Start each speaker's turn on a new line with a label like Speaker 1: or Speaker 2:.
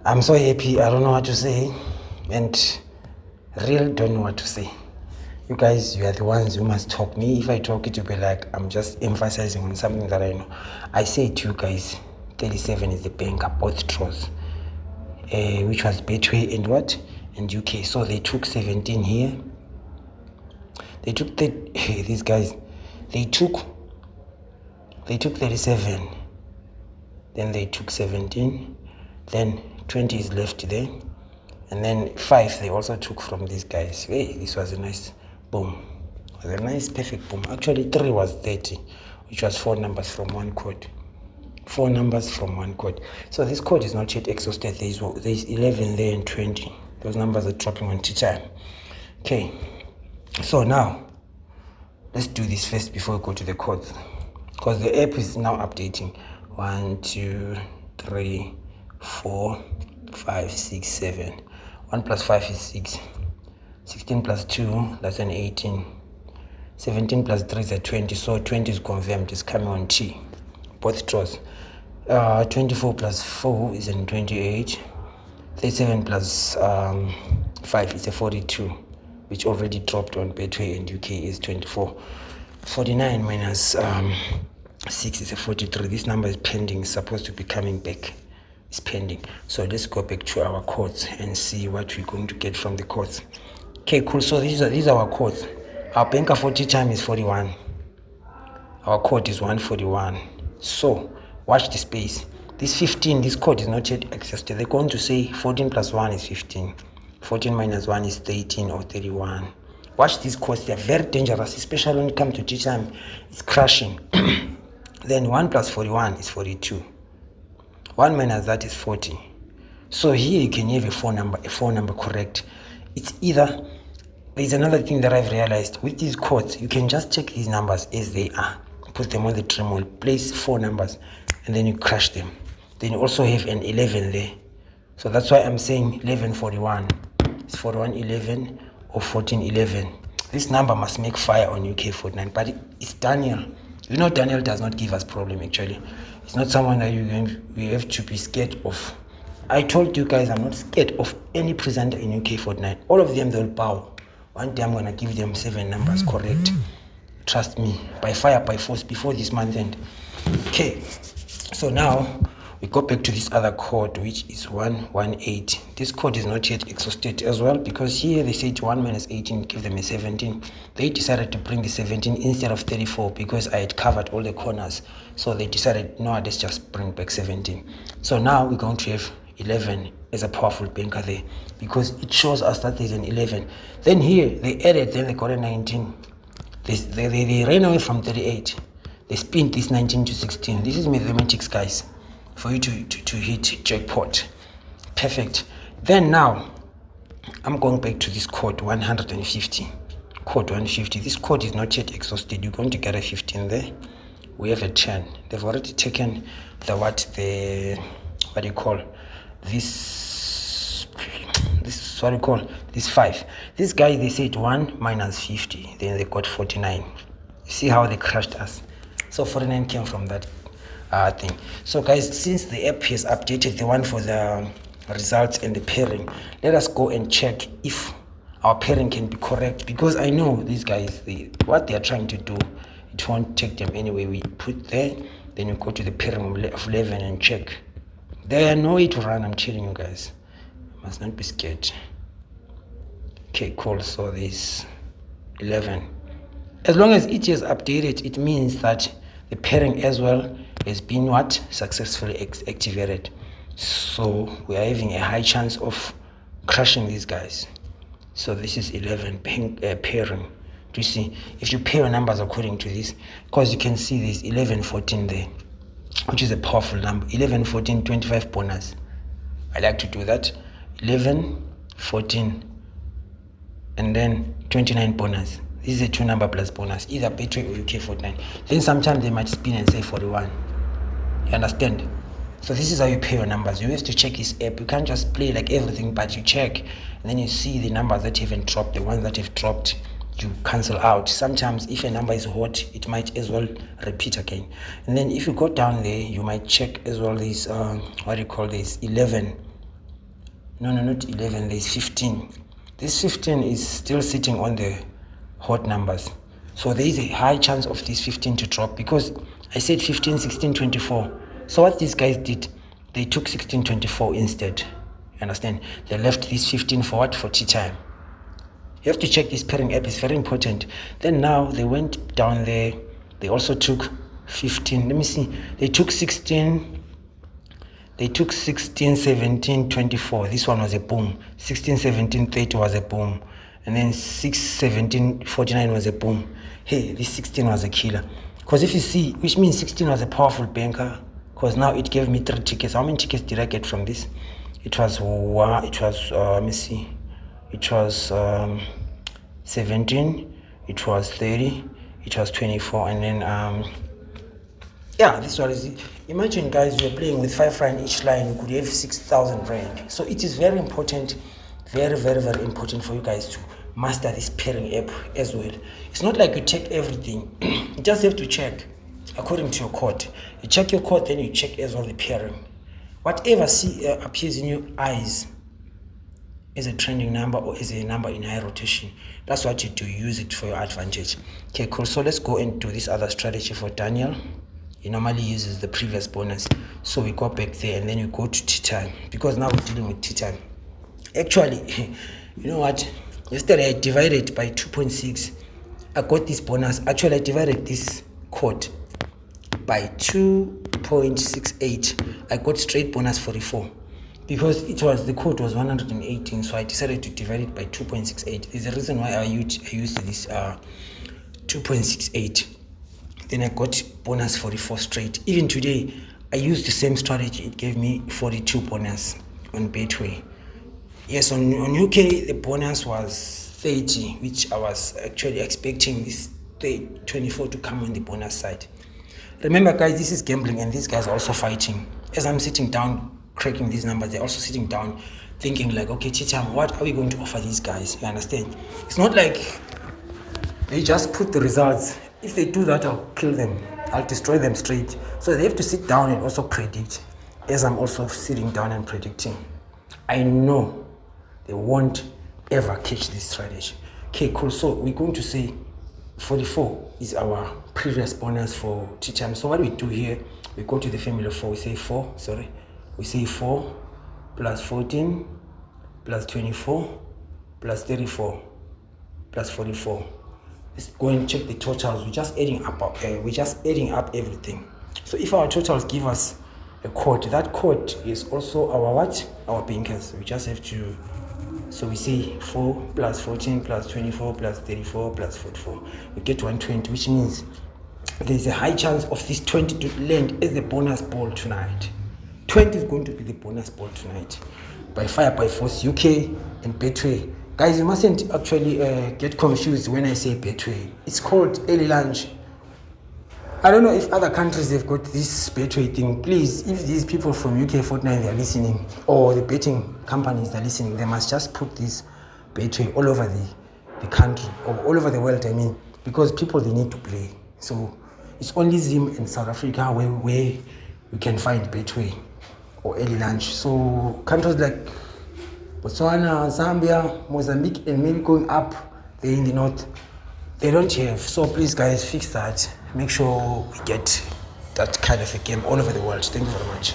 Speaker 1: I'm so happy. I don't know what to say, and real don't know what to say. You guys, you are the ones who must talk. Me, if I talk, it will be like I'm just emphasizing on something that I know. I say to you guys, 37 is the banker, both draws, which was Betway and what? And UK. So they took 17 here. They took these guys. They took 37. Then they took 17. Then 20 is left there. And then 5 they also took from these guys. Hey, this was a nice boom. It was a nice perfect boom. Actually 3 was 30, which was 4 numbers from one code. 4 numbers from one code. So this code is not yet exhausted. There's 11 there and 20. Those numbers are dropping on tea time. Okay. So now let's do this first before we go to the codes. Because the app is now updating. 1, 2, 3, 4, 5, 6, 7. 1 plus 5 is 6. 16 plus 2, that's an 18. 17 plus 3 is a 20. So 20 is confirmed. It's coming on T. Both draws. 24 plus 4 is an 28. 37 plus 5 is a 42, which already dropped on Betway and UK is 24. 49 minus 6 is a 43. This number is pending. It's supposed to be coming back. It's pending. So let's go back to our codes and see what we're going to get from the codes. Okay, cool. So these are our codes. Our banker 40 time is 41. Our code is 141. So watch the space. This 15, this code is not yet exhausted. They're going to say 14 plus 1 is 15. 14 minus 1 is 13 or 31. Watch these codes. They're very dangerous, especially when it comes to teach time. It's crashing. Then 1 plus 41 is 42. 1 minus that is 40. So here you can have a 4 number correct. It's either, there's another thing that I've realized with these codes, you can just take these numbers as they are, put them on the Dremel, place 4 numbers, and then you crash them. Then you also have an 11 there. So that's why I'm saying 1141. It's 4111 or 1411. This number must make fire on UK49, but it's Daniel. You know, Daniel does not give us problem actually. It's not someone that we have to be scared of. I told you guys I'm not scared of any presenter in UK49. All of them, they'll bow. One day I'm going to give them 7 numbers correct. Trust me, by fire, by force, before this month end. Okay, so now we go back to this other code, which is 118. This code is not yet exhausted as well, because here they said 1 minus 18 give them a 17. They decided to bring the 17 instead of 34 because I had covered all the corners. So they decided, no, let's just bring back 17. So now we're going to have 11 as a powerful banker there, because it shows us that there's an 11. Then here they added, then they got a 19. They ran away from 38. They spinned this 19 to 16. This is mathematics, guys, for you to hit jackpot. Perfect. Then now I'm going back to this code 150. Code 150. This code is not yet exhausted. You're going to get a 15 there. We have a 10. They've already taken the what do you call this what do you call this 5. This guy, they said 1 minus 50, then they got 49. See how they crushed us. So 49 came from that thing. So guys, since the app has updated the one for the results and the pairing, let us go and check if our pairing can be correct, because I know these guys, what they are trying to do, it won't take them anyway. We put there, then you go to the pairing of 11 and check. There are no way to run, I'm telling you guys. You must not be scared. Okay, cool. So there's 11. As long as it is updated, it means that the pairing as well has been what? Successfully activated. So we are having a high chance of crushing these guys. So this is 11 pairing. Do you see? If you pair numbers according to this, because you can see there's 11, 14 there, which is a powerful number. 11, 14, 25 bonus. I like to do that. 11, 14, and then 29 bonus. This is a 2 number plus bonus, either Betway or UK49. Then sometimes they might spin and say 41. You understand? So this is how you pay your numbers. You have to check this app. You can't just play like everything, but you check, and then you see the numbers that haven't dropped, the ones that have dropped, you cancel out. Sometimes if a number is hot, it might as well repeat again. And then if you go down there, you might check as well this what do you call this, 11 No, not 11. There's 15. This 15 is still sitting on the hot numbers. So there is a high chance of this 15 to drop, because I said 15, 16, 24. So what these guys did, they took 16, 24 instead. You understand? They left this 15 for what? For tea time. You have to check this pairing app. It's very important. Then now they went down there. They also took 15. Let me see. They took 16. They took 16, 17, 24. This one was a boom. 16, 17, 30 was a boom. And then 6, 17, 49 was a boom. Hey, this 16 was a killer. Because if you see, which means 16 was a powerful banker, because now it gave me 3 tickets. How many tickets did I get from this? It was, let me see. It was 17, it was 30, it was 24, and then, yeah, this one is, imagine guys, you're playing with 5 rand each line, you could have 6,000 rand. So it is very important, very, very, very important for you guys to master this pairing app as well. It's not like you check everything. You just have to check according to your code. You check your code, then you check as well the pairing. Whatever appears in your eyes as a trending number or as a number in high rotation, that's what you do. Use it for your advantage. Okay, cool. So let's go into this other strategy for Daniel. He normally uses the previous bonus. So we go back there and then we go to tea time, because now we're dealing with tea time. Actually, you know what? Yesterday I divided by 2.6. I got this bonus. Actually, I divided this code by 2.68. I got straight bonus 44. Because the code was 118, so I decided to divide it by 2.68. There's a reason why I used this 2.68. Then I got bonus 44 straight. Even today, I used the same strategy. It gave me 42 bonus on Betway. Yes, on UK, the bonus was 30, which I was actually expecting this 24 to come on the bonus side. Remember, guys, this is gambling, and these guys are also fighting. As I'm sitting down, cracking these numbers, they're also sitting down thinking like, okay, Chicham, what are we going to offer these guys? You understand? It's not like they just put the results. If they do that, I'll kill them. I'll destroy them straight. So they have to sit down and also predict, as I'm also sitting down and predicting. I know they won't ever catch this strategy. Okay, cool. So we're going to say 44 is our previous bonus for Chicham. So what we do here, we go to the family of 4. We say 4, sorry. We say 4 plus 14 plus 24 plus 34 plus 44. Let's go and check the totals. We're just adding up everything. So if our totals give us a code, that code is also our what? Our bankers. We just have to, so we say 4 plus 14 plus 24 plus 34 plus 44. We get 120, which means there's a high chance of this 20 to land as the bonus ball tonight. 20 is going to be the bonus ball tonight. By fire, by force, UK and Betway. Guys, you mustn't actually get confused when I say Betway. It's called early lunch. I don't know if other countries have got this Betway thing. Please, if these people from UK Fortnite they are listening, or the betting companies are listening, they must just put this Betway all over the country, or all over the world, I mean, because people, they need to play. So it's only Zim in South Africa where you can find Betway or early lunch. So countries like Botswana, Zambia, Mozambique, and maybe going up there in the north, they don't have. So please, guys, fix that. Make sure we get that kind of a game all over the world. Thank you very much.